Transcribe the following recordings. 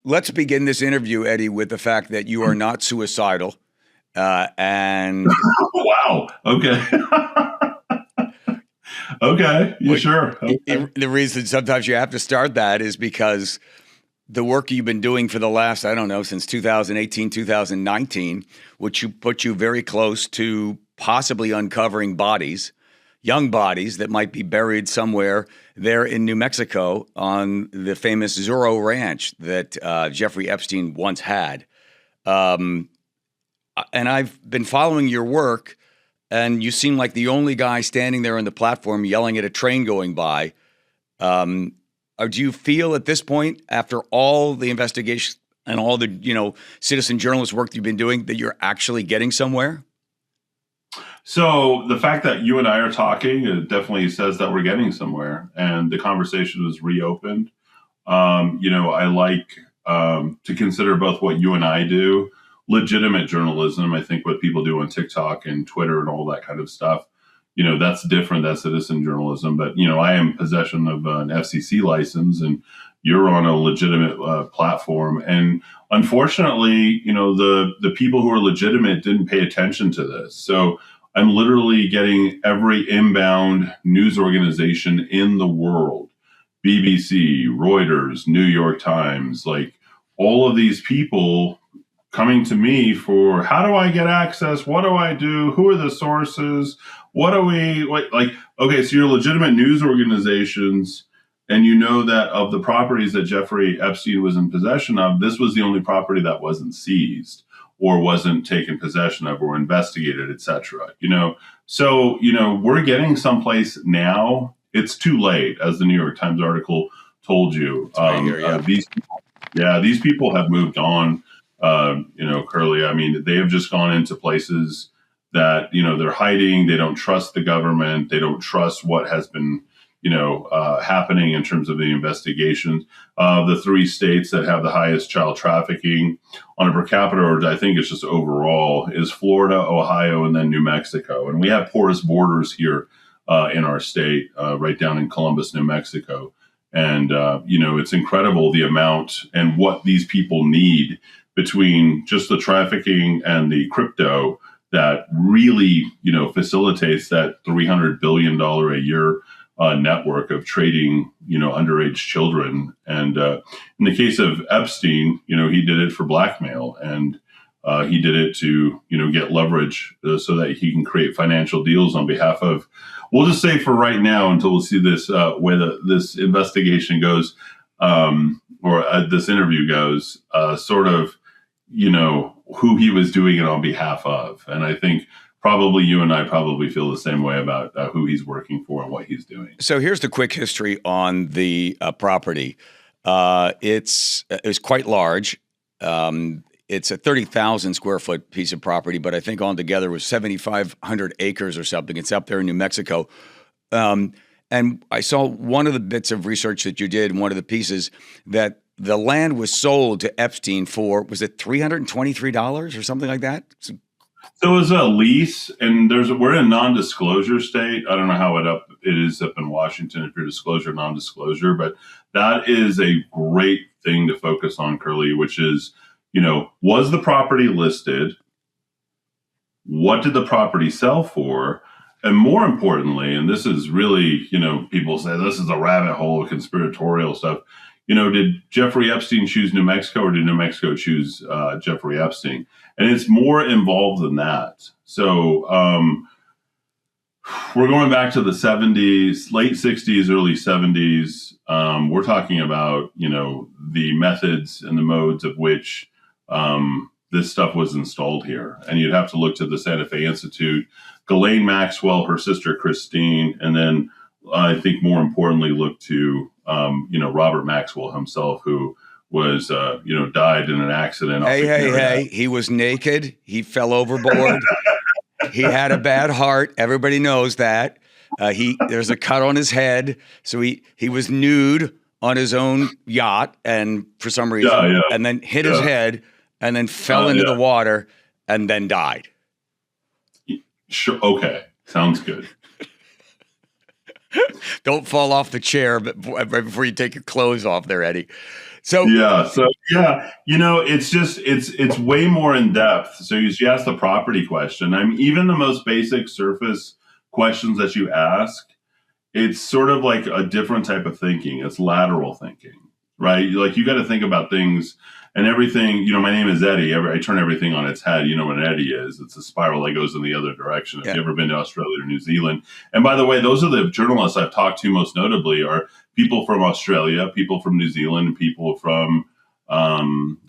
let's begin this interview, Eddy, with the fact that you are not suicidal. And wow. Okay. Okay. You sure? Okay. The reason sometimes you have to start that is because the work you've been doing for the last, I don't know, since 2018, 2019, which you put you very close to possibly uncovering bodies, young bodies that might be buried somewhere there in New Mexico on the famous Zorro Ranch that Jeffrey Epstein once had. And I've been following your work, and you seem like the only guy standing there on the platform yelling at a train going by. Or do you feel at this point, after all the investigation and all the citizen journalist work you've been doing, that you're actually getting somewhere? So the fact that you and I are talking, it definitely says that we're getting somewhere, and the conversation was reopened. I like to consider both what you and I do legitimate journalism. I think what people do on TikTok and Twitter and all that kind of stuff, that's different. That's citizen journalism. But, I am in possession of an FCC license, and you're on a legitimate platform. And unfortunately, the people who are legitimate didn't pay attention to this. So I'm literally getting every inbound news organization in the world, BBC, Reuters, New York Times, like all of these people coming to me for how do I get access? What do I do? Who are the sources? What do we like? Okay, so you're legitimate news organizations, and you know that of the properties that Jeffrey Epstein was in possession of, this was the only property that wasn't seized or wasn't taken possession of or investigated, etc. So we're getting someplace now. It's too late, as the New York Times article told you. These people have moved on. Curley, I mean, they have just gone into places that, they're hiding. They don't trust the government. They don't trust what has been, happening in terms of the investigations. The three states that have the highest child trafficking on a per capita, or I think it's just overall, is Florida, Ohio, and then New Mexico. And we have porous borders here in our state, right down in Columbus, New Mexico. And, it's incredible the amount and what these people need between just the trafficking and the crypto that really, facilitates that $300 billion a year network of trading, underage children. And in the case of Epstein, he did it for blackmail, and he did it to, get leverage so that he can create financial deals on behalf of, we'll just say for right now, until we'll see this, where this investigation goes, or this interview goes, sort of, who he was doing it on behalf of. And I think probably you and I probably feel the same way about who he's working for and what he's doing. So here's the quick history on the property. It's quite large. It's a 30,000 square foot piece of property, but I think altogether it was 7,500 acres or something. It's up there in New Mexico. And I saw one of the bits of research that you did, one of the pieces, that the land was sold to Epstein for, was it $323 or something like that? So it was a lease, and we're in a non-disclosure state. I don't know how it is up in Washington, if you're disclosure, non-disclosure, but that is a great thing to focus on, Curly, which is, was the property listed? What did the property sell for? And more importantly, and this is really, people say this is a rabbit hole of conspiratorial stuff. Did Jeffrey Epstein choose New Mexico, or did New Mexico choose Jeffrey Epstein? And it's more involved than that. So we're going back to the 70s, late 60s, early 70s. We're talking about, the methods and the modes of which this stuff was installed here. And you'd have to look to the Santa Fe Institute, Ghislaine Maxwell, her sister Christine, and then I think more importantly, look to, Robert Maxwell himself, who was, died in an accident. Hey, he was naked. He fell overboard. He had a bad heart. Everybody knows that. There's a cut on his head. So he was nude on his own yacht, and for some reason, and then hit his head, and then fell into the water, and then died. Sure. Okay. Sounds good. Don't fall off the chair right before you take your clothes off there, Eddy. So it's way more in depth. So you ask the property question. I mean, even the most basic surface questions that you ask, it's sort of like a different type of thinking. It's lateral thinking, right? Like you got to think about things and everything. My name is Eddy. I turn everything on its head. You know what an eddy is? It's a spiral that goes in the other direction. If you've ever been to Australia or New Zealand. And by the way, those are the journalists I've talked to most notably are people from Australia, people from New Zealand, people from London,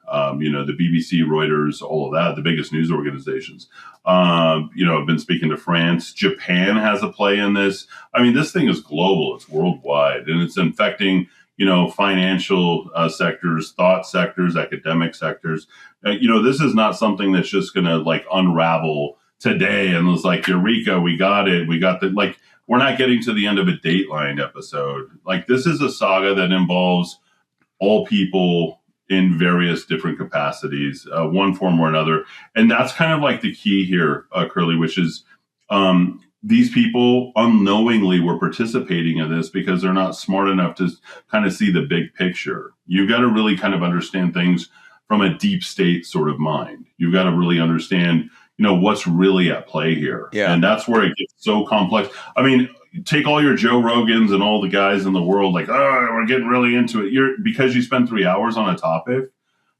the BBC, Reuters, all of that, the biggest news organizations. I've been speaking to France. Japan has a play in this. I mean, this thing is global. It's worldwide, and it's infecting, financial sectors, thought sectors, academic sectors. This is not something that's just going to like unravel today and it's like, Eureka, we got it. We got we're not getting to the end of a Dateline episode. Like this is a saga that involves all people in various different capacities, one form or another. And that's kind of like the key here, Curly, which is these people unknowingly were participating in this because they're not smart enough to kind of see the big picture. You've got to really kind of understand things from a deep state sort of mind. You've got to really understand, what's really at play here. Yeah. And that's where it gets so complex. I mean, take all your Joe Rogans and all the guys in the world like, oh, we're getting really into it. Because you spend 3 hours on a topic,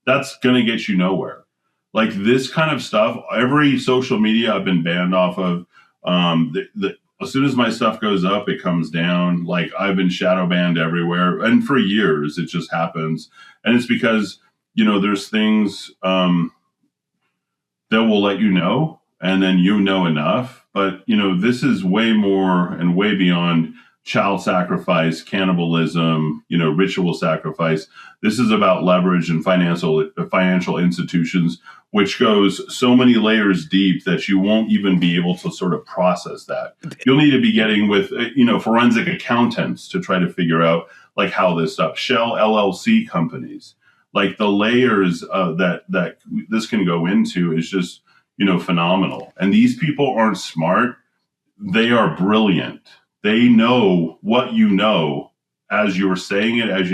that's going to get you nowhere. Like this kind of stuff, every social media I've been banned off of, as soon as my stuff goes up, it comes down. Like I've been shadow banned everywhere. And for years, it just happens. And it's because, there's things that will let you know, and then enough. But, this is way more and way beyond child sacrifice, cannibalism, ritual sacrifice. This is about leverage and financial institutions, which goes so many layers deep that you won't even be able to sort of process that. You'll need to be getting with, forensic accountants to try to figure out like how this stuff, Shell LLC companies, like the layers that this can go into is just, phenomenal. And these people aren't smart. They are brilliant. They know what you know as you're saying it, as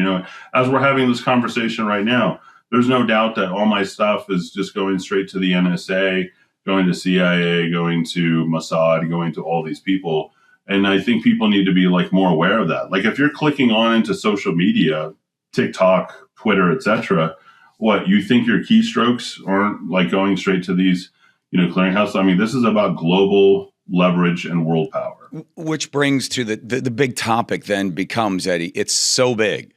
as we're having this conversation right now. There's no doubt that all my stuff is just going straight to the NSA, going to CIA, going to Mossad, going to all these people. And I think people need to be like more aware of that. Like if you're clicking on into social media, TikTok, Twitter, etc., what you think your keystrokes aren't like going straight to these, clearinghouses? I mean, this is about global leverage and world power. Which brings to the big topic then becomes, Eddy, it's so big.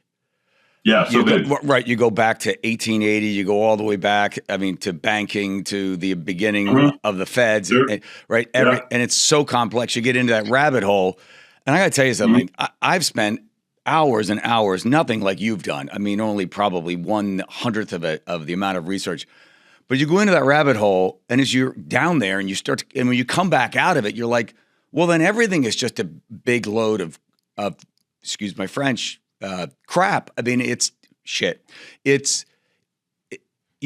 Yeah, so big. Right, you go back to 1880, you go all the way back, to banking, to the beginning of the feds, Sure. right? And it's so complex. You get into that rabbit hole. And I got to tell you something, I've spent hours and hours, nothing like you've done. I mean, only probably 1/100th of the amount of research. But you go into that rabbit hole, and as you're down there and and when you come back out of it, you're like, well, then everything is just a big load of excuse my French, crap. I mean, it's shit. You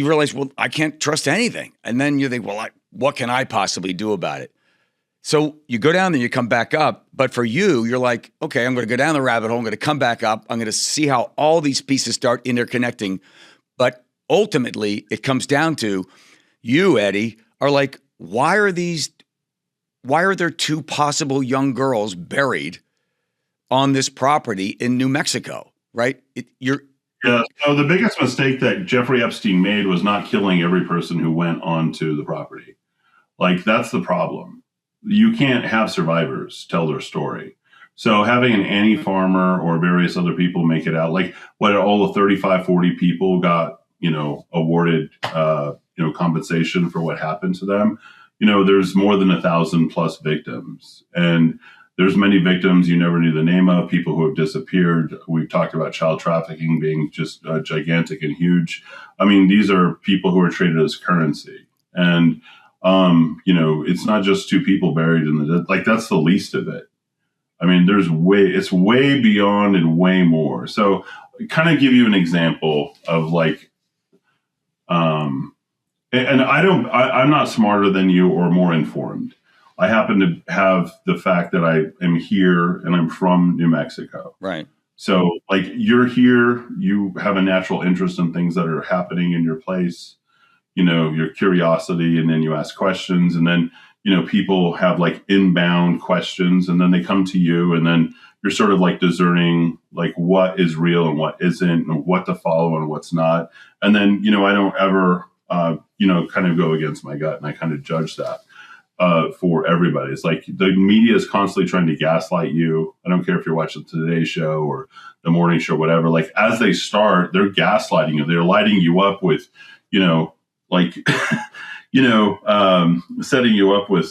realize, well, I can't trust anything. And then you think, well, what can I possibly do about it? So you go down there, you come back up. But for you, you're like, okay, I'm going to go down the rabbit hole. I'm going to come back up. I'm going to see how all these pieces start interconnecting. But ultimately, it comes down to you, Eddy, are like, why are there two possible young girls buried on this property in New Mexico, right? So the biggest mistake that Jeffrey Epstein made was not killing every person who went onto the property. Like, that's the problem. You can't have survivors tell their story. So having an Annie Farmer or various other people make it out, like what all the 35, 40 people got, awarded, compensation for what happened to them. There's more than 1,000 plus victims, and there's many victims you never knew the name of, people who have disappeared. We've talked about child trafficking being just gigantic and huge. I mean, these are people who are traded as currency. And, it's not just two people buried in the dead. Like, that's the least of it. I mean, it's way beyond and way more. So kind of give you an example of like, and I'm not smarter than you or more informed. I happen to have the fact that I am here and I'm from New Mexico. Right. So, like, you're here, you have a natural interest in things that are happening in your place, your curiosity, and then you ask questions, and then, people have like inbound questions, and then they come to you, and then you're sort of like discerning like what is real and what isn't, and what to follow and what's not. And then, I don't ever, kind of go against my gut, and I kind of judge that. For everybody. It's like the media is constantly trying to gaslight you. I don't care if you're watching the Today Show or the morning show, whatever. Like, as they start, they're gaslighting you. They're lighting you up with, like, setting you up with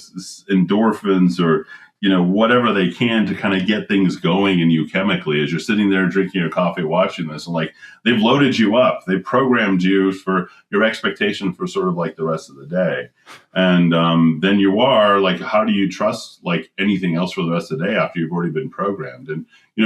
endorphins or, whatever they can to kind of get things going in you chemically as you're sitting there drinking your coffee, watching this. And like, they've loaded you up. They've programmed you for your expectation for sort of like the rest of the day. And then you are like, how do you trust like anything else for the rest of the day after you've already been programmed? And,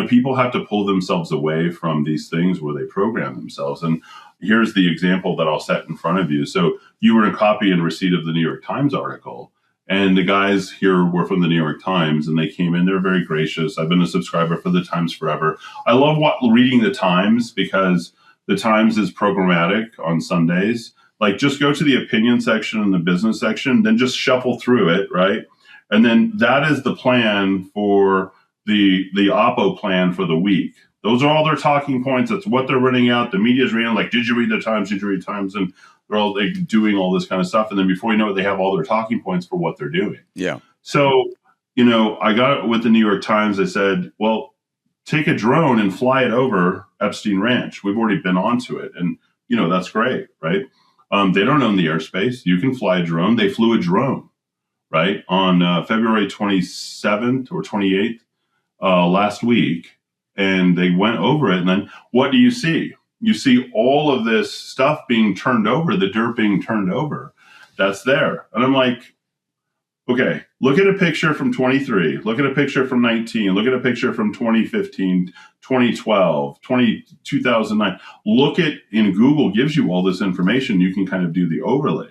people have to pull themselves away from these things where they program themselves. And here's the example that I'll set in front of you. So you were in copy and receipt of the New York Times article. And the guys here were from the New York Times, and they came in. They're very gracious. I've been a subscriber for the Times forever. I love reading the Times because the Times is programmatic on Sundays. Like, just go to the opinion section and the business section, then just shuffle through it, right? And then that is the plan for the Oppo plan for the week. Those are all their talking points. That's what they're running out. The media's reading, like, did you read the Times? Did you read the Times? And they're all like doing all this kind of stuff. And then before you know it, they have all their talking points for what they're doing. Yeah. So, I got it with the New York Times. They said, well, take a drone and fly it over Epstein Ranch. We've already been onto it. And, that's great, right? They don't own the airspace. You can fly a drone. They flew a drone, right? On February 27th or 28th last week. And they went over it. And then what do you see? You see all of this stuff being turned over, the dirt being turned over. That's there. And I'm like, okay, look at a picture from 23. Look at a picture from 19. Look at a picture from 2015, 2012, 2009. Look at, in Google gives you all this information. You can kind of do the overlay.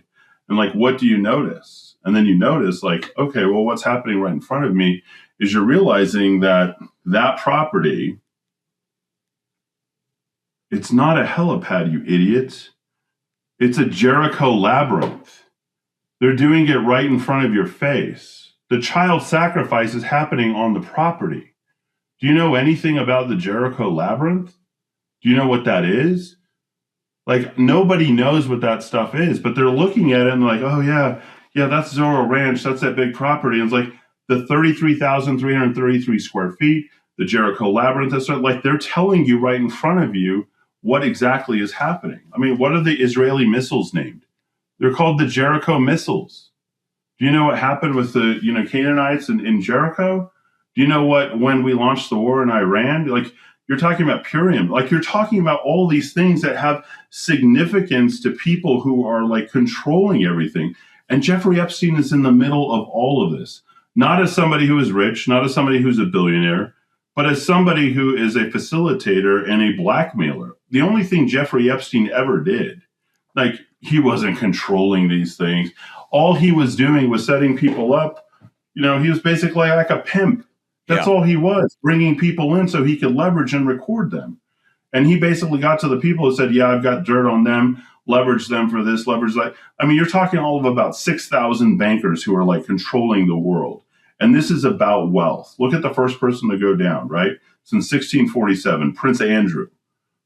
And like, what do you notice? And then you notice like, okay, well, what's happening right in front of me is you're realizing that property, it's not a helipad, you idiots. It's a Jericho labyrinth. They're doing it right in front of your face. The child sacrifice is happening on the property. Do you know anything about the Jericho labyrinth? Do you know what that is? Like, nobody knows what that stuff is, but they're looking at it and like, oh yeah, that's Zorro Ranch. That's that big property. And it's like the 33,333 square feet, the Jericho labyrinth. That's like, they're telling you right in front of you what exactly is happening. I mean, what are the Israeli missiles named? They're called the Jericho missiles. Do you know what happened with the Canaanites in Jericho? Do you know when we launched the war in Iran? Like, you're talking about Purim. Like, you're talking about all these things that have significance to people who are like controlling everything. And Jeffrey Epstein is in the middle of all of this, not as somebody who is rich, not as somebody who's a billionaire, but as somebody who is a facilitator and a blackmailer. The only thing Jeffrey Epstein ever did, like, he wasn't controlling these things. All he was doing was setting people up. He was basically like a pimp. That's all he was, bringing people in so he could leverage and record them. And he basically got to the people and said, yeah, I've got dirt on them, leverage them for this, leverage that. I mean, you're talking all of about 6,000 bankers who are like controlling the world. And this is about wealth. Look at the first person to go down, right? Since 1647, Prince Andrew.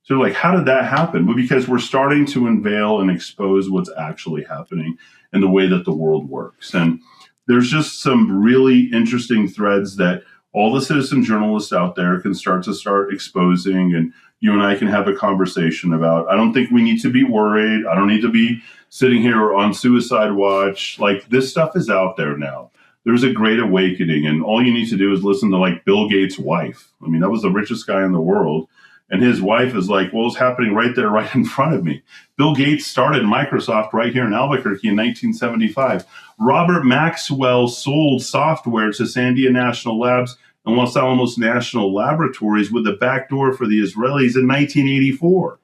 So like, how did that happen? Well, because we're starting to unveil and expose what's actually happening in the way that the world works. And there's just some really interesting threads that all the citizen journalists out there can start exposing, and you and I can have a conversation about. I don't think we need to be worried. I don't need to be sitting here on suicide watch. Like, this stuff is out there now. There's a great awakening, and all you need to do is listen to like Bill Gates' wife. I mean, that was the richest guy in the world. And his wife is like, well, it's happening right there, right in front of me. Bill Gates started Microsoft right here in Albuquerque in 1975. Robert Maxwell sold software to Sandia National Labs and Los Alamos National Laboratories with a backdoor for the Israelis in 1984.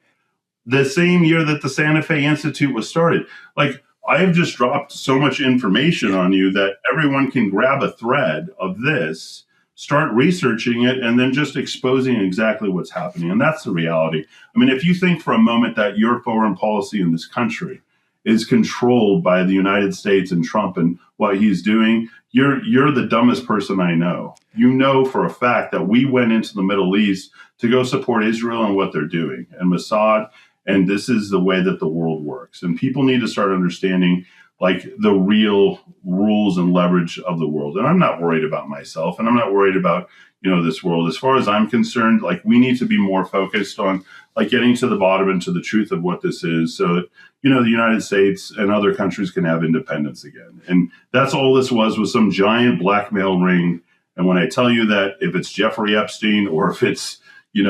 The same year that the Santa Fe Institute was started. Like, I have just dropped so much information on you that everyone can grab a thread of this start researching it, and then just exposing exactly what's happening. And that's the reality. I mean, if you think for a moment that your foreign policy in this country is controlled by the United States and Trump and what he's doing, you're the dumbest person I know. You know for a fact that we went into the Middle East to go support Israel and what they're doing and Mossad, and this is the way that the world works. And people need to start understanding like the real rules and leverage of the world. And I'm not worried about myself, and I'm not worried about, this world. As far as I'm concerned, like we need to be more focused on like getting to the bottom and to the truth of what this is, so that, the United States and other countries can have independence again. And that's all this was some giant blackmail ring. And when I tell you that if it's Jeffrey Epstein or if it's,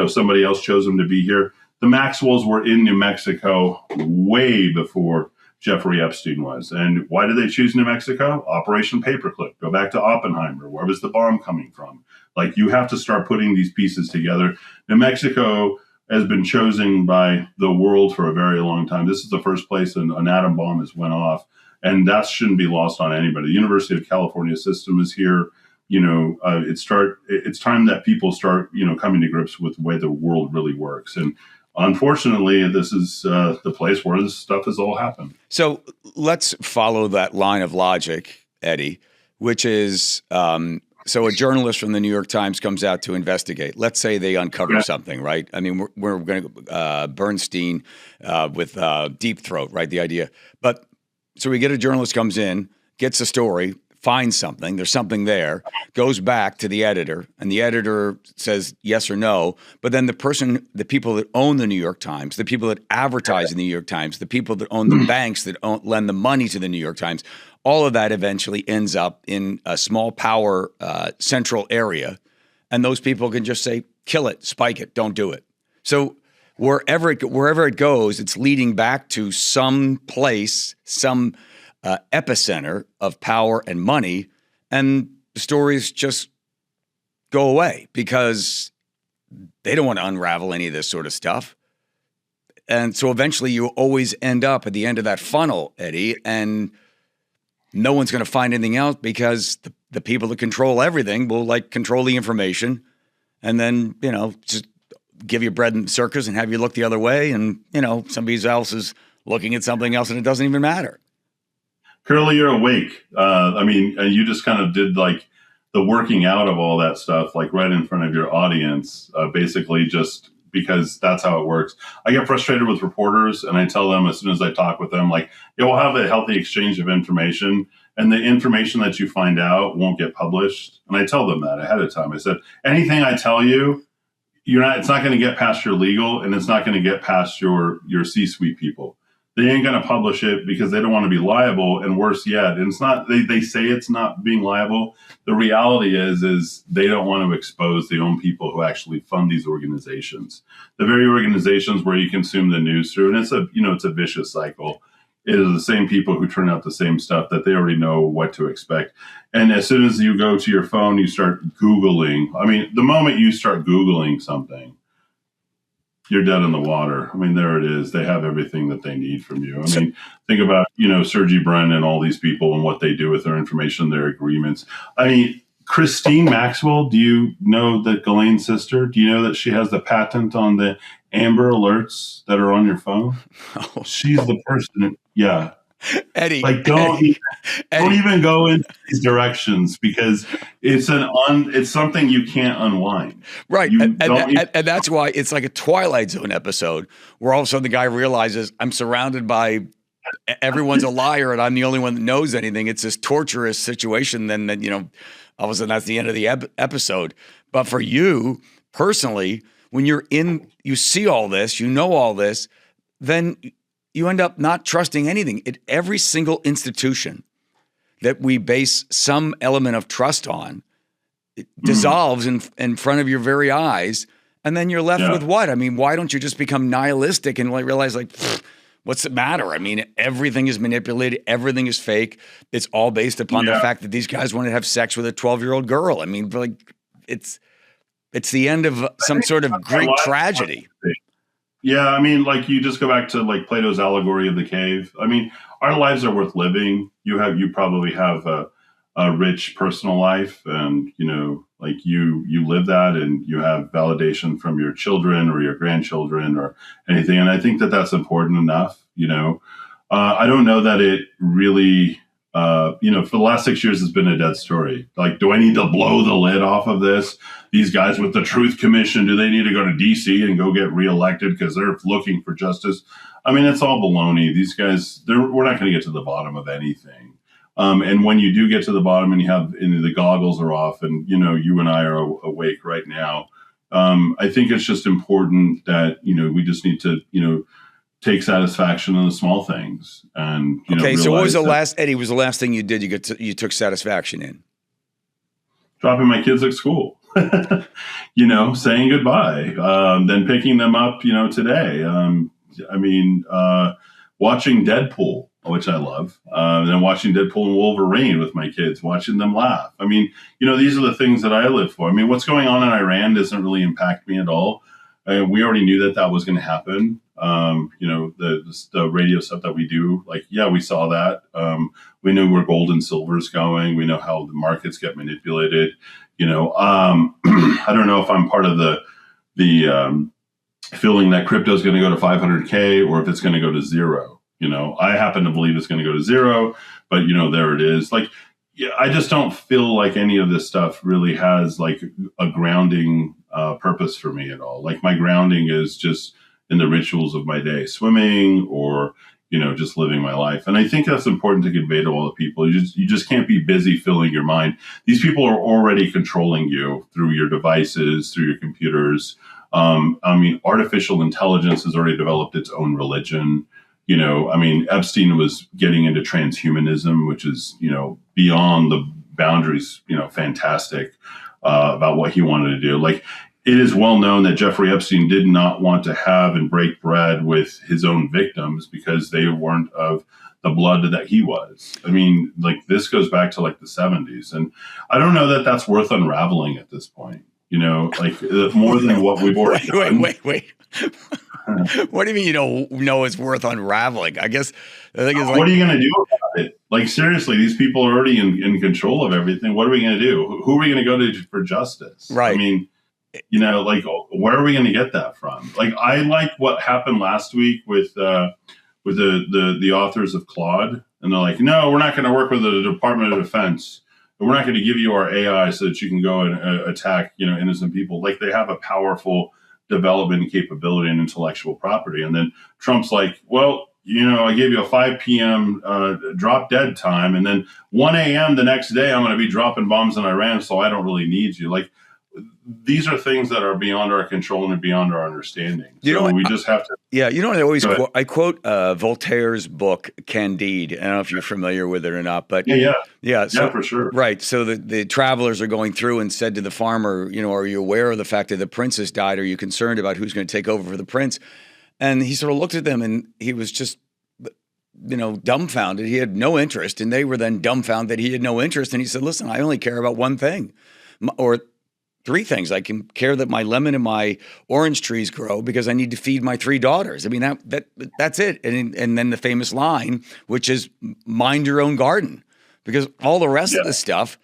somebody else chose him to be here, the Maxwells were in New Mexico way before Jeffrey Epstein was. And why did they choose New Mexico? Operation Paperclip. Go back to Oppenheimer. Where was the bomb coming from? Like, you have to start putting these pieces together. New Mexico has been chosen by the world for a very long time. This is the first place an atom bomb has went off. And that shouldn't be lost on anybody. The University of California system is here. It's time that people start, coming to grips with the way the world really works. And unfortunately, this is the place where this stuff has all happened. So let's follow that line of logic, Eddy, which is, so a journalist from the New York Times comes out to investigate. Let's say they uncover something, right? I mean, we're going to Bernstein with Deep Throat, right? The idea. But so we get a journalist comes in, gets a story, finds something, there's something there, goes back to the editor, and the editor says yes or no. But then the people that own the New York Times, the people that advertise in the New York Times, the people that own the banks that lend the money to the New York Times, all of that eventually ends up in a small power central area. And those people can just say, kill it, spike it, don't do it. So wherever it goes, it's leading back to some place, some epicenter of power and money, and the stories just go away because they don't want to unravel any of this sort of stuff. And so eventually you always end up at the end of that funnel, Eddy, and no one's going to find anything else because the people that control everything will control the information and then, just give you bread and circus and have you look the other way. And, somebody else is looking at something else and it doesn't even matter. Curly, you're awake. And you just kind of did the working out of all that stuff, right in front of your audience, basically just because that's how it works. I get frustrated with reporters and I tell them as soon as I talk with them, we'll have a healthy exchange of information, and the information that you find out won't get published. And I tell them that ahead of time. I said, anything I tell you, it's not going to get past your legal, and it's not going to get past your C-suite people. They ain't going to publish it because they don't want to be liable. And worse yet, and it's not, they say it's not being liable. The reality is they don't want to expose their own people who actually fund these organizations. The very organizations where you consume the news through. And it's a vicious cycle. It is the same people who turn out the same stuff that they already know what to expect. And as soon as you go to your phone, you start Googling. The moment you start Googling something, you're dead in the water. There it is. They have everything that they need from you. Think about, Sergey Brin and all these people and what they do with their information, their agreements. Christine Maxwell, do you know that Ghislaine's sister? Do you know that she has the patent on the Amber Alerts that are on your phone? Oh. She's the person. Yeah. Eddy, don't even go in these directions because it's something you can't unwind. Right. And that's why it's like a Twilight Zone episode where all of a sudden the guy realizes I'm surrounded by everyone's a liar and I'm the only one that knows anything. It's this torturous situation. Then, all of a sudden that's the end of the episode. But for you personally, when you see all this, all this, then you end up not trusting anything. Every single institution that we base some element of trust on, it dissolves in front of your very eyes, and then you're left with what? Why don't you just become nihilistic and realize what's the matter? Everything is manipulated. Everything is fake. It's all based upon the fact that these guys want to have sex with a 12-year-old girl. It's the end of some sort of Greek tragedy. Yeah, you just go back to Plato's allegory of the cave. Our lives are worth living. You probably have a rich personal life, and like you live that, and you have validation from your children or your grandchildren or anything. And I think that that's important enough. I don't know that it really. For the last 6 years, it's been a dead story. Like, do I need to blow the lid off of this? These guys with the Truth Commission, do they need to go to D.C. and go get reelected because they're looking for justice? I mean, it's all baloney. These guys, we're not going to get to the bottom of anything. And when you do get to the bottom and the goggles are off, and you and I are awake right now, I think it's just important that we just need to take satisfaction in the small things. And okay, so what was the last thing you did you took satisfaction in? Dropping my kids at school. Saying goodbye, then picking them up today. Watching Deadpool, which I love, and then watching Deadpool and Wolverine with my kids, watching them laugh. These are the things that I live for. What's going on in Iran doesn't really impact me at all. We already knew that was going to happen. The radio stuff that we do, we saw that. We knew where gold and silver is going. We know how the markets get manipulated. I don't know if I'm part of the feeling that crypto is going to go to 500K or if it's going to go to zero. I happen to believe it's going to go to zero, but there it is. I just don't feel like any of this stuff really has a grounding purpose for me at all. My grounding is just in the rituals of my day, swimming or, just living my life. And I think that's important to convey to all the people. You just can't be busy filling your mind. These people are already controlling you through your devices, through your computers. Artificial intelligence has already developed its own religion. Epstein was getting into transhumanism, which is, beyond the boundaries, fantastic about what he wanted to do. It is well known that Jeffrey Epstein did not want to have and break bread with his own victims because they weren't of the blood that he was. This goes back to the 70s. And I don't know that that's worth unraveling at this point, more than what we've already done. Wait. What do you mean you don't know it's worth unraveling? I guess the thing is, what are you going to do about it? Seriously, these people are already in control of everything. What are we going to do? Who are we going to go to for justice? Right. Where are we going to get that from? I like what happened last week with the authors of Claude, and they're like, no, we're not going to work with the Department of Defense. We're not going to give you our AI so that you can go and attack innocent people. They have a powerful development capability and intellectual property. And then Trump's like, well, I gave you a 5 p.m. Drop dead time, and then 1 a.m. the next day I'm going to be dropping bombs in Iran, so I don't really need you. These are things that are beyond our control and beyond our understanding. We just have to. Yeah, I always quote Voltaire's book Candide. I don't know if you're familiar with it or not, but yeah, for sure. Right. So the travelers are going through and said to the farmer, are you aware of the fact that the prince has died? Are you concerned about who's going to take over for the prince? And he sort of looked at them and he was just, dumbfounded. He had no interest, and they were then dumbfounded that he had no interest. And he said, "Listen, I only care about one thing, or 3 things. I can care that my lemon and my orange trees grow because I need to feed my 3 daughters. That's it." And then the famous line, which is mind your own garden, because all the rest of the stuff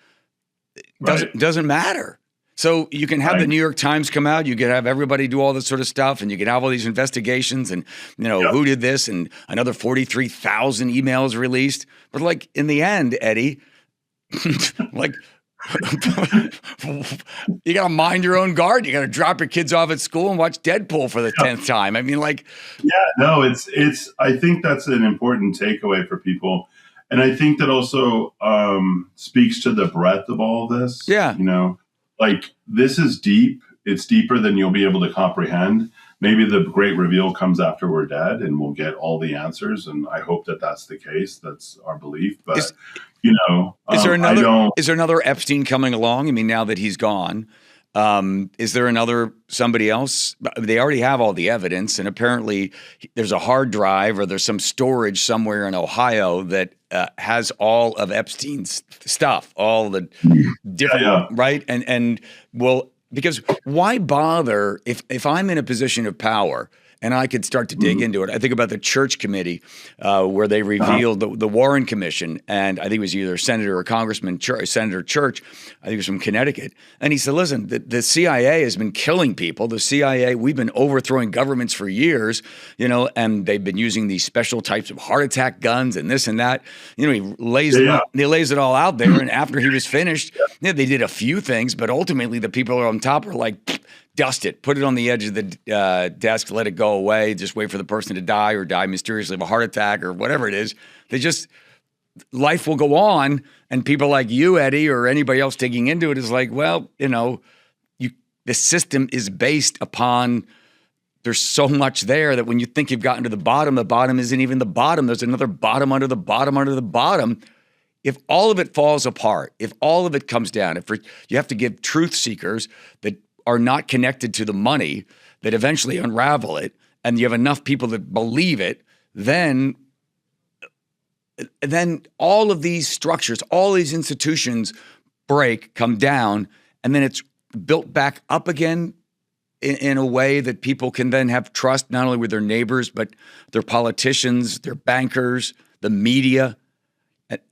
doesn't matter. So you can have the New York Times come out, you can have everybody do all this sort of stuff, and you can have all these investigations and, who did this, and another 43,000 emails released. But in the end, Eddie, you got to mind your own garden. You got to drop your kids off at school and watch Deadpool for the 10th time. It's I think that's an important takeaway for people. And I think that also speaks to the breadth of all of this. Yeah. This is deep. It's deeper than you'll be able to comprehend. Maybe the great reveal comes after we're dead and we'll get all the answers. And I hope that that's the case. That's our belief. But, is there another Epstein coming along? Now that he's gone, is there somebody else? They already have all the evidence. And apparently there's a hard drive or there's some storage somewhere in Ohio that has all of Epstein's stuff, all the different, right? Because why bother if I'm in a position of power and I could start to dig into it. I think about the Church Committee where they revealed the Warren Commission, and I think it was either Senator or Congressman Senator Church, I think it was from Connecticut, and he said, listen, the CIA has been killing people. The CIA, we've been overthrowing governments for years, and they've been using these special types of heart attack guns and this and that. He lays it all out there, and after he was finished, they did a few things, but ultimately the people on top are like, dust it, put it on the edge of the desk, let it go away, just wait for the person to die or die mysteriously of a heart attack or whatever it is. Life will go on, and people like you, Eddie, or anybody else digging into it is like, well, the system is based upon, there's so much there that when you think you've gotten to the bottom isn't even the bottom. There's another bottom under the bottom under the bottom. If all of it falls apart, if all of it comes down, you have to give truth seekers that are not connected to the money that eventually unravel it, and you have enough people that believe it, then all of these structures, all these institutions come down, and then it's built back up again in a way that people can then have trust not only with their neighbors, but their politicians, their bankers, the media,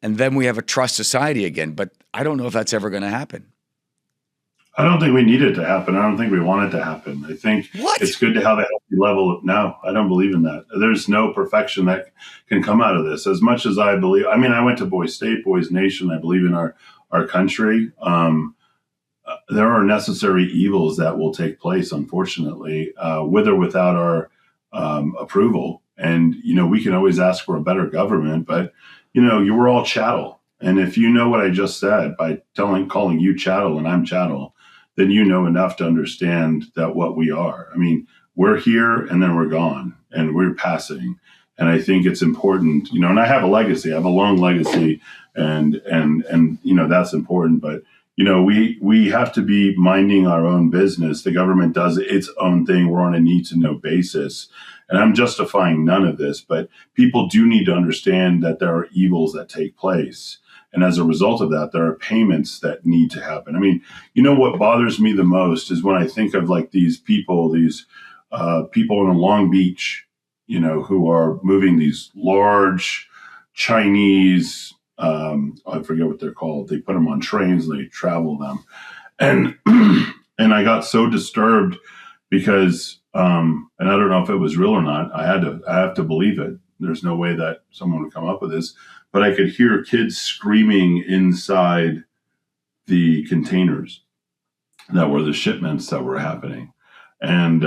and then we have a trust society again. But I don't know if that's ever going to happen. I don't think we need it to happen. I don't think we want it to happen. I think it's good to have a healthy level. No, I don't believe in that. There's no perfection that can come out of this. As much as I believe, I went to Boys State, Boys Nation. I believe in our country. There are necessary evils that will take place, unfortunately, with or without our approval. And, we can always ask for a better government, but, you were all chattel. And if you know what I just said by calling you chattel and I'm chattel, then you know enough to understand that what we are. We're here and then we're gone and we're passing. And I think it's important, and I have a legacy. I have a long legacy and that's important. But, we have to be minding our own business. The government does its own thing. We're on a need to know basis. And I'm justifying none of this, but people do need to understand that there are evils that take place. And as a result of that, there are payments that need to happen. What bothers me the most is when I think of like these people in Long Beach, who are moving these large Chinese, I forget what they're called. They put them on trains and they travel them. And, and I got so disturbed because, and I don't know if it was real or not. I have to believe it. There's no way that someone would come up with this, but I could hear kids screaming inside the containers that were the shipments that were happening. And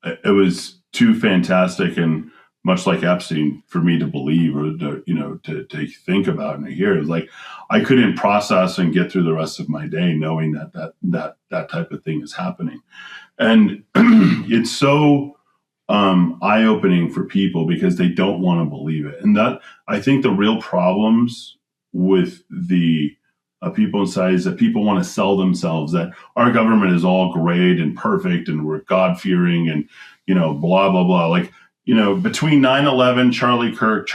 it was too fantastic and much like Epstein for me to believe or to think about and hear. It was like I couldn't process and get through the rest of my day knowing that type of thing is happening. And it's so eye-opening for people because they don't want to believe it. And that, I think the real problems with the people inside is that people want to sell themselves that our government is all great and perfect and we're God-fearing and, blah, blah, blah. Like, between 9/11, Charlie Kirk,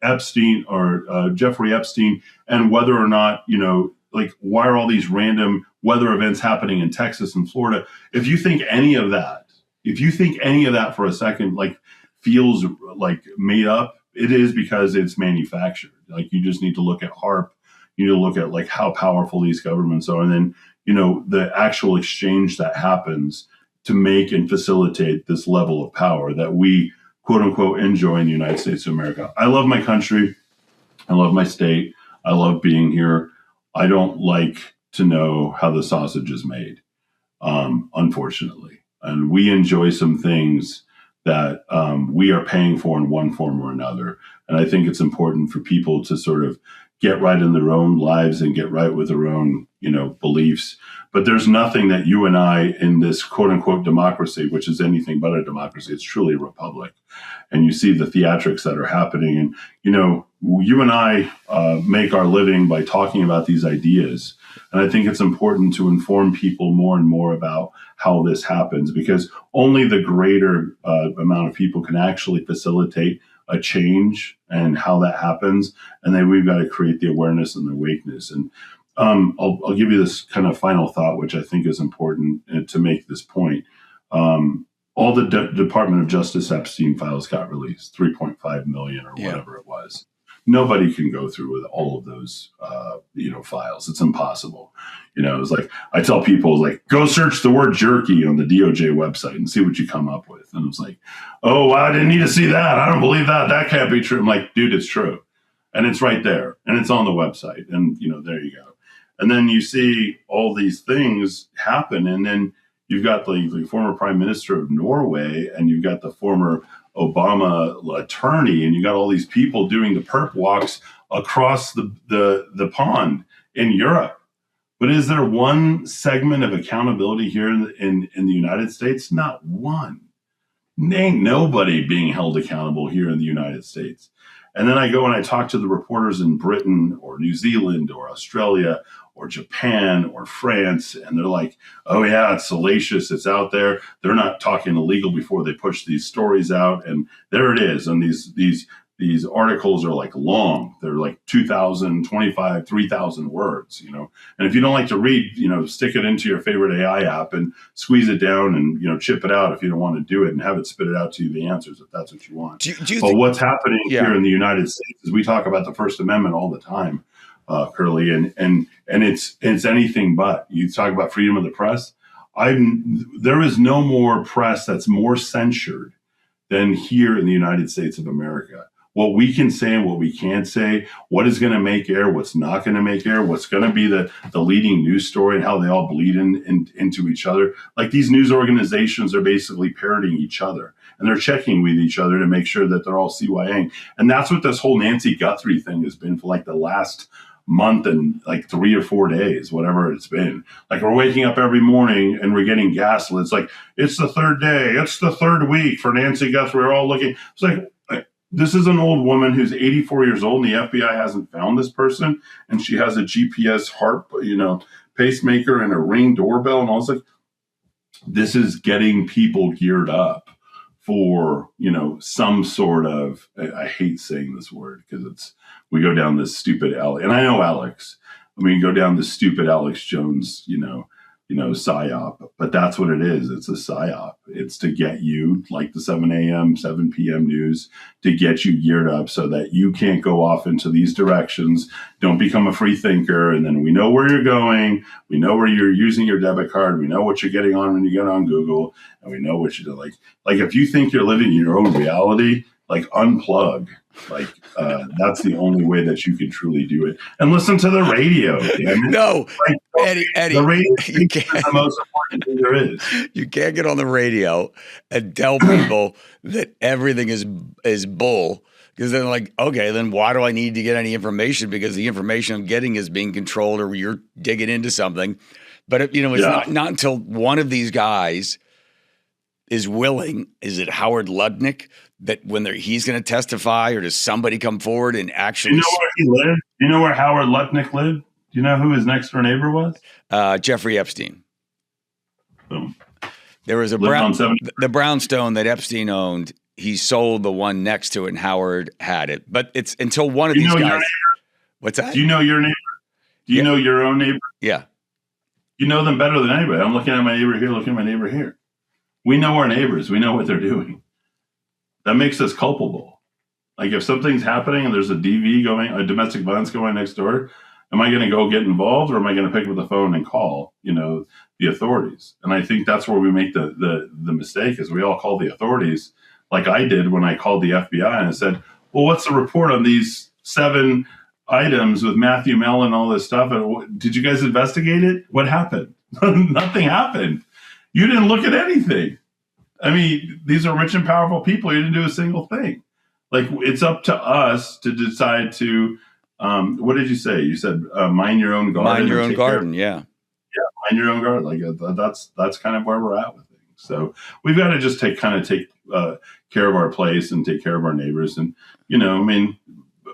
Epstein or Jeffrey Epstein, and whether or not, why are all these random weather events happening in Texas and Florida? If you think any of that for a second, feels like made up, it is because it's manufactured. You just need to look at HAARP. You need to look at how powerful these governments are. And then, the actual exchange that happens to make and facilitate this level of power that we, quote unquote, enjoy in the United States of America. I love my country. I love my state. I love being here. I don't like to know how the sausage is made, unfortunately. And we enjoy some things that we are paying for in one form or another. And I think it's important for people to sort of get right in their own lives and get right with their own, beliefs. But there's nothing that you and I in this quote unquote democracy, which is anything but a democracy, it's truly a republic. And you see the theatrics that are happening. And, you and I make our living by talking about these ideas. And I think it's important to inform people more and more about how this happens, because only the greater amount of people can actually facilitate a change and how that happens. And then we've got to create the awareness and the awakeness. And I'll give you this kind of final thought, which I think is important to make this point. all the Department of Justice Epstein files got released, 3.5 million or whatever it was. Nobody can go through with all of those, files. It's impossible. It's like I tell people, like, go search the word jerky on the DOJ website and see what you come up with. And it's like, oh, well, I didn't need to see that. I don't believe that. That can't be true. I'm like, dude, it's true. And it's right there. And it's on the website. And, there you go. And then you see all these things happen. And then you've got the former prime minister of Norway, and you've got the former Obama attorney, and you got all these people doing the perp walks across the pond in Europe. But is there one segment of accountability here in the United States? Not one. Ain't nobody being held accountable here in the United States. And then I go and I talk to the reporters in Britain or New Zealand or Australia or Japan or France, and they're like, oh yeah, it's salacious, it's out there. They're not talking illegal before they push these stories out, and there it is. And these articles are like long. They're like 2,000, 25, 3,000 words, And if you don't like to read, stick it into your favorite AI app and squeeze it down and, chip it out if you don't want to do it and have it spit it out to you the answers if that's what you want. But what's happening here in the United States is we talk about the First Amendment all the time, Curly, and it's anything but. You talk about freedom of the press. There is no more press that's more censured than here in the United States of America. What we can say and what we can't say, what is going to make air, what's not going to make air, what's going to be the leading news story, and how they all bleed into each other. Like, these news organizations are basically parroting each other, and they're checking with each other to make sure that they're all CYAing. And that's what this whole Nancy Guthrie thing has been for like the last month and like 3 or 4 days, whatever it's been. Like, we're waking up every morning and we're getting gaslit. It's like, it's the third day, it's the third week for Nancy Guthrie. We're all looking. It's like, this is an old woman who's 84 years old, and the FBI hasn't found this person, and she has a GPS heart, pacemaker and a Ring doorbell, and all this. Like, this is getting people geared up for, some sort of, I hate saying this word because we go down this stupid alley, and I know Alex. We go down this stupid Alex Jones, psyop, but that's what it is. It's a psyop. It's to get you, like the 7 a.m., 7 p.m. news, to get you geared up so that you can't go off into these directions. Don't become a free thinker. And then we know where you're going. We know where you're using your debit card. We know what you're getting on when you get on Google, and we know what you do. Like if you think you're living your own reality, like, unplug. Like, that's the only way that you can truly do it. And listen to the radio. Damn it. No, like, Eddie, the radio is the most important thing there is. You can't get on the radio and tell people that everything is bull, because then, like, okay, then why do I need to get any information? Because the information I'm getting is being controlled, or you're digging into something. But it's not until one of these guys is willing. Is it Howard Lutnick? That when he's going to testify, or does somebody come forward and actually? Do you know where he lived? Do you know where Howard Lutnick lived? Do you know who his next door neighbor was? Jeffrey Epstein. Boom. There was the brownstone that Epstein owned. He sold the one next to it, and Howard had it. But it's until one of these guys. What's that? Do you know your neighbor? Do you know your own neighbor? Yeah. You know them better than anybody. I'm looking at my neighbor here, looking at my neighbor here. We know our neighbors. We know what they're doing. That makes us culpable. Like, if something's happening and there's a DV going, a domestic violence going next door, am I going to go get involved, or am I going to pick up the phone and call, the authorities? And I think that's where we make the mistake, is we all call the authorities, like I did when I called the FBI and I said, well, what's the report on these 7 items with Matthew Mellon and all this stuff? And did you guys investigate it? What happened? Nothing happened. You didn't look at anything. I mean, these are rich and powerful people. You didn't do a single thing. Like, it's up to us to decide to, what did you say? You said, mind your own garden. Mind your own garden, yeah. Yeah, mind your own garden. Like, that's kind of where we're at with things. So we've got to just take care of our place and take care of our neighbors. And,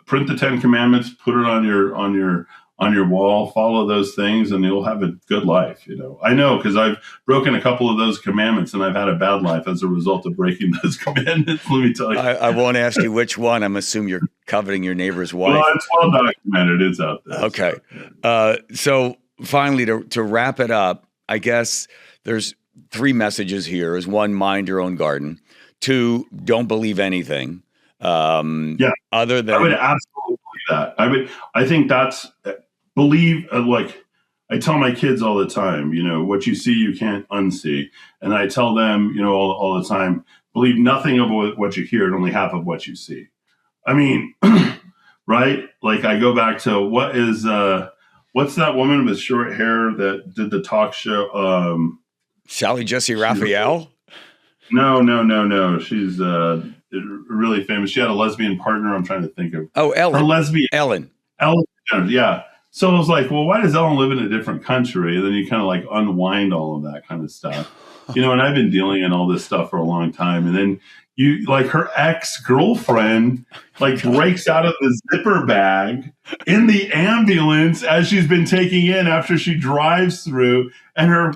print the 10 Commandments, put it on your wall, follow those things, and you'll have a good life. I know, because I've broken a couple of those commandments, and I've had a bad life as a result of breaking those commandments. Let me tell you. I won't ask you which one. I'm assuming you're coveting your neighbor's wife. Well, it's well documented. It's out there. Okay. So finally, to wrap it up, I guess there's three messages here is one, mind your own garden. Two, don't believe anything. Yeah, Other than I would absolutely believe that. I think that's believe like I tell my kids all the time, what you see, you can't unsee. And I tell them, all the time, believe nothing of what you hear and only half of what you see. I mean, right? Like I go back to what's that woman with short hair that did the talk show? Sally Jesse Raphael? No. She's really famous. She had a lesbian partner. I'm trying to think of. Oh, Ellen. Her lesbian. Ellen. Yeah. So I was like, well, why does Ellen live in a different country? And then you kind of like unwind all of that kind of stuff. And I've been dealing in all this stuff for a long time. And then you like her ex-girlfriend like breaks out of the zipper bag in the ambulance as she's been taking in after she drives through, and her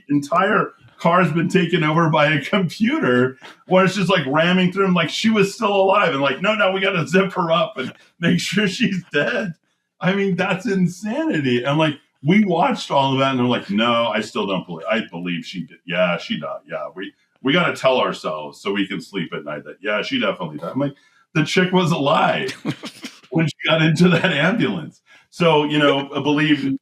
entire car's been taken over by a computer where it's just like ramming through him like she was still alive, and like, no, we got to zip her up and make sure she's dead. I mean, that's insanity. And like, we watched all of that and they're like, no, I still don't believe. I believe she did. Yeah, she died. Yeah, we got to tell ourselves so we can sleep at night that, yeah, she definitely died. I'm like, the chick was alive when she got into that ambulance. So, believe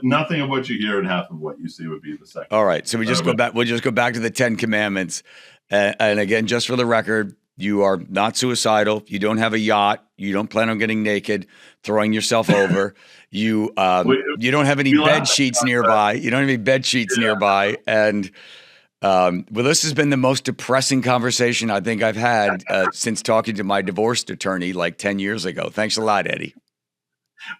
nothing of what you hear and half of what you see would be the second. All right. So we just go back. We'll just go back to the 10 Commandments. And again, just for the record, you are not suicidal. You don't have a yacht. You don't plan on getting naked, throwing yourself over. You don't have any bed sheets nearby. You don't have any bed sheets nearby. And well, this has been the most depressing conversation I think I've had since talking to my divorced attorney like 10 years ago. Thanks a lot, Eddy.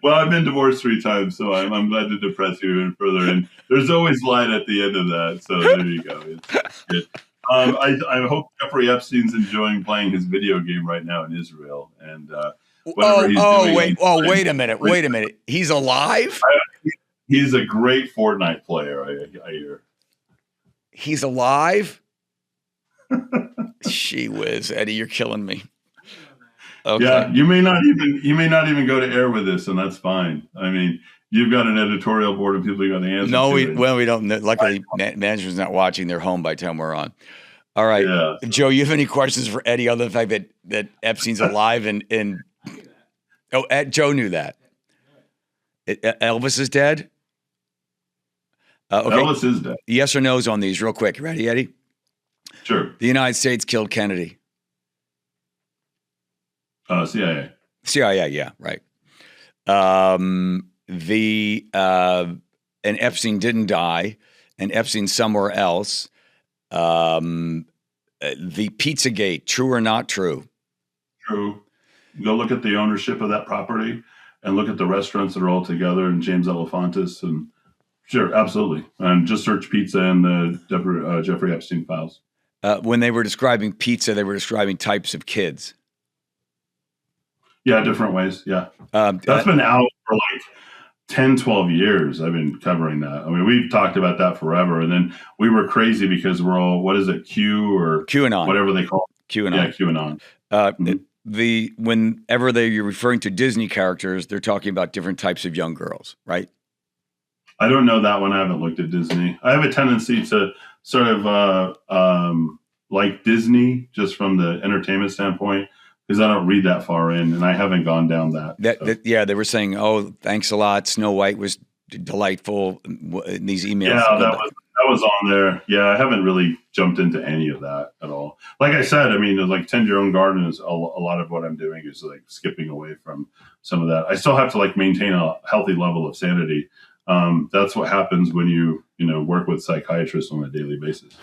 Well, I've been divorced 3 times, so I'm glad to depress you even further. And there's always light at the end of that. So there you go. It's good. I hope Jeffrey Epstein's enjoying playing his video game right now in Israel. And wait a minute. He's alive? He's a great Fortnite player, I hear. He's alive? Gee whiz, Eddy, you're killing me. Okay. Yeah, you may not even go to air with this, and that's fine. I mean, you've got an editorial board of people you got to answer. No, we don't. Luckily, management's not watching; they're home by the time we're on. All right, yeah, Joe, you have any questions for Eddy other than the fact that Epstein's alive and Joe knew that Elvis is dead. Okay. Elvis is dead. Yes or no's on these, real quick. Ready, Eddy? Sure. The United States killed Kennedy. CIA. CIA, yeah, right. And Epstein didn't die, and Epstein's somewhere else. The Pizzagate, true or not true? True. Go look at the ownership of that property and look at the restaurants that are all together and James Elefantis, and sure, absolutely. And just search pizza in the Jeffrey Epstein files. When they were describing pizza, they were describing types of kids. Yeah, different ways. Yeah. That's been out for like 10, 12 years. I've been covering that. I mean, we've talked about that forever. And then we were crazy because we're all, what is it, QAnon. Whatever they call it. QAnon. Yeah, QAnon. Whenever you're referring to Disney characters, they're talking about different types of young girls, right? I don't know that one. I haven't looked at Disney. I have a tendency to sort of like Disney just from the entertainment standpoint, because I don't read that far in, and I haven't gone down that. Yeah, they were saying, "Oh, thanks a lot. Snow White was delightful." In these emails. Yeah, that was on there. Yeah, I haven't really jumped into any of that at all. Like I said, I mean, like Tend Your Own Garden is a lot of what I'm doing is like skipping away from some of that. I still have to like maintain a healthy level of sanity. That's what happens when you work with psychiatrists on a daily basis.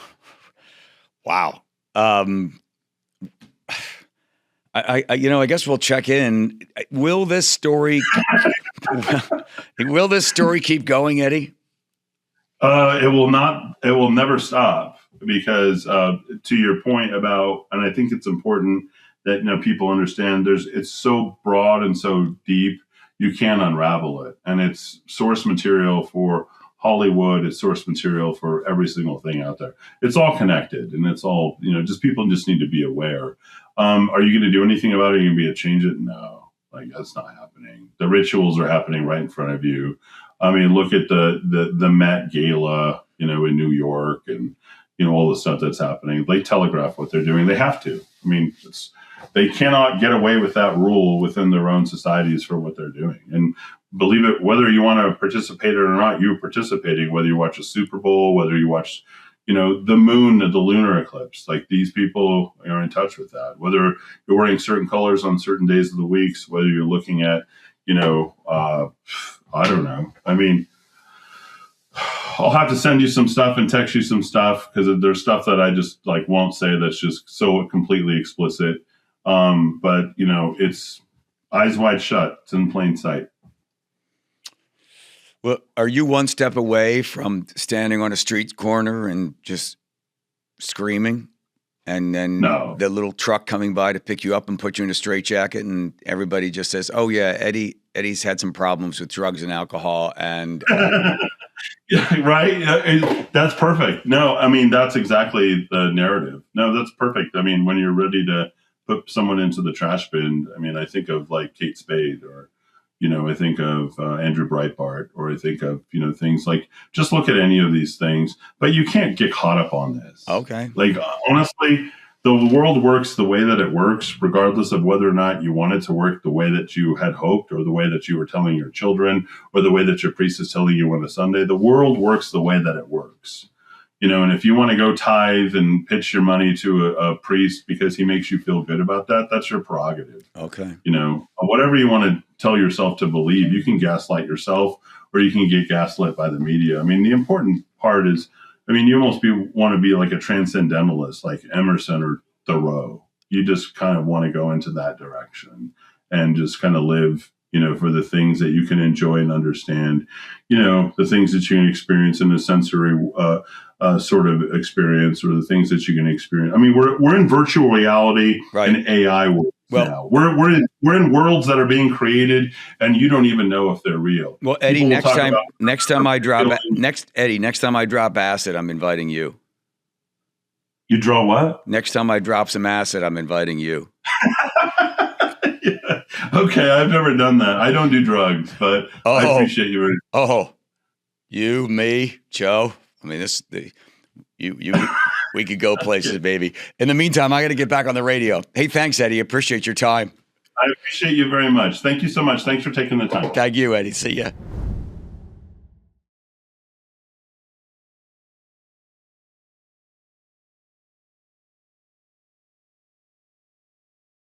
Wow. I guess we'll check in. Will this story keep going, Eddy? It will not. It will never stop because to your point about, and I think it's important that people understand. It's so broad and so deep, you can't unravel it, and it's source material for Hollywood. It's source material for every single thing out there. It's all connected, and it's all just people just need to be aware. Are you going to do anything about it? Are you going to be able to change it? No, like that's not happening. The rituals are happening right in front of you. I mean, look at the Met Gala in New York and, all the stuff that's happening. They telegraph what they're doing. They have to. I mean, they cannot get away with that rule within their own societies for what they're doing. And believe it, whether you want to participate or not, you're participating, whether you watch a Super Bowl, whether you watch, the moon, the lunar eclipse. Like, these people are in touch with that. Whether you're wearing certain colors on certain days of the weeks, whether you're looking at, I don't know. I mean, I'll have to send you some stuff and text you some stuff, because there's stuff that I just won't say that's just so completely explicit. But it's eyes wide shut. It's in plain sight. Well, are you one step away from standing on a street corner and just screaming, and then the little truck coming by to pick you up and put you in a straitjacket, and everybody just says, "Oh yeah, Eddie's had some problems with drugs and alcohol," and yeah, right? That's perfect. No, I mean, that's exactly the narrative. No, that's perfect. I mean, when you're ready to put someone into the trash bin, I mean, I think of Kate Spade, or I think of Andrew Breitbart, or I think of things like, just look at any of these things. But you can't get caught up on this. Okay. Honestly, the world works the way that it works, regardless of whether or not you want it to work the way that you had hoped, or the way that you were telling your children, or the way that your priest is telling you on a Sunday. The world works the way that it works. And if you want to go tithe and pitch your money to a priest because he makes you feel good about that, that's your prerogative. Okay. Whatever you want to tell yourself to believe, you can gaslight yourself, or you can get gaslit by the media. I mean, the important part is, you almost want to be like a transcendentalist, like Emerson or Thoreau. You just kind of want to go into that direction and just kind of live, for the things that you can enjoy and understand, the things that you can experience in a sensory sort of experience, or the things that you can experience. I mean, we're in virtual reality, right, and AI world now. We're in worlds that are being created, and you don't even know if they're real. Well, Eddie, next time I drop acid, I'm inviting you. You draw what? Next time I drop some acid, I'm inviting you. Yeah. Okay, I've never done that. I don't do drugs, but I appreciate you. You, me, Joe. I mean, we could go places, baby. In the meantime, I got to get back on the radio. Hey, thanks, Eddie. Appreciate your time. I appreciate you very much. Thank you so much. Thanks for taking the time. Thank you, Eddie. See ya.